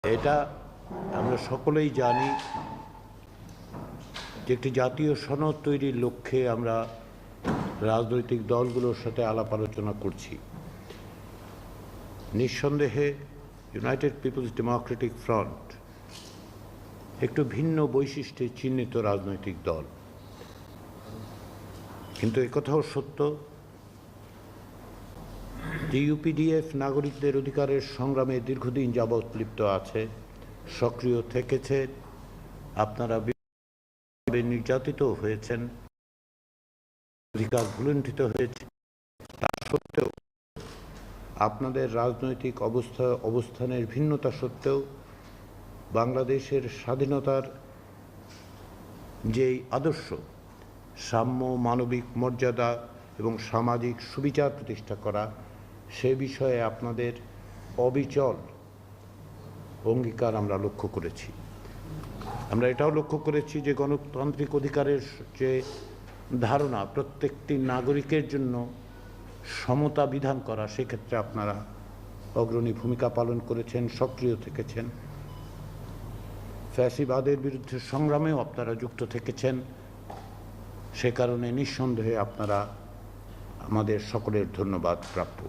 এটা আমরা সকলেই জানি যে একটি জাতীয় সনদ তৈরির লক্ষ্যে আমরা রাজনৈতিক দলগুলোর সাথে আলাপ আলোচনা করছি। নিঃসন্দেহে ইউনাইটেড পিপলস ডেমোক্রেটিক ফ্রন্ট একটু ভিন্ন বৈশিষ্ট্যে চিহ্নিত রাজনৈতিক দল, কিন্তু একথাও সত্য যে ইউপিডিএফ নাগরিকদের অধিকারের সংগ্রামে দীর্ঘদিন যাবৎ লিপ্ত আছে, সক্রিয় থেকেছে। আপনারা নির্যাতিত হয়েছেন, অধিকার ভুলুণ্ঠিত হয়েছে, তা সত্ত্বেও আপনাদের রাজনৈতিক অবস্থানের ভিন্নতা সত্ত্বেও বাংলাদেশের স্বাধীনতার যেই আদর্শ, সাম্য, মানবিক মর্যাদা এবং সামাজিক সুবিচার প্রতিষ্ঠা করা, সে বিষয়ে আপনাদের অবিচল অঙ্গীকার আমরা লক্ষ্য করেছি। আমরা এটাও লক্ষ্য করেছি যে গণতান্ত্রিক অধিকারের যে ধারণা, প্রত্যেকটি নাগরিকের জন্য সমতা বিধান করা, সেক্ষেত্রে আপনারা অগ্রণী ভূমিকা পালন করেছেন, সক্রিয় থেকেছেন। ফ্যাসিবাদের বিরুদ্ধে সংগ্রামেও আপনারা যুক্ত থেকেছেন। সে কারণে নিঃসন্দেহে আপনারা আমাদের সকলের ধন্যবাদ প্রাপ্য।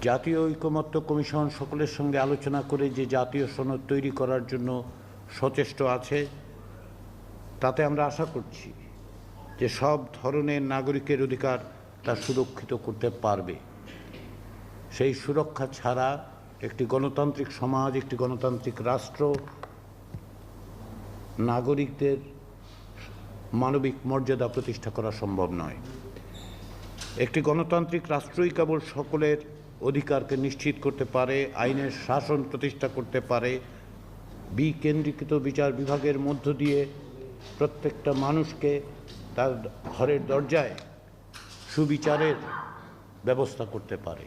জাতীয় ঐকমত্য কমিশন সকলের সঙ্গে আলোচনা করে যে জাতীয় সনদ তৈরি করার জন্য সচেষ্ট আছে, তাতে আমরা আশা করছি যে সব ধরনের নাগরিকের অধিকার তা সুরক্ষিত করতে পারবে। সেই সুরক্ষা ছাড়া একটি গণতান্ত্রিক সমাজ, একটি গণতান্ত্রিক রাষ্ট্র নাগরিকদের মানবিক মর্যাদা প্রতিষ্ঠা করা সম্ভব নয়। একটি গণতান্ত্রিক রাষ্ট্রই কেবল সকলের অধিকারকে নিশ্চিত করতে পারে, আইনের শাসন প্রতিষ্ঠা করতে পারে, বিকেন্দ্রীকৃত বিচার বিভাগের মধ্য দিয়ে প্রত্যেকটা মানুষকে তার ঘরের দরজায় সুবিচারের ব্যবস্থা করতে পারে।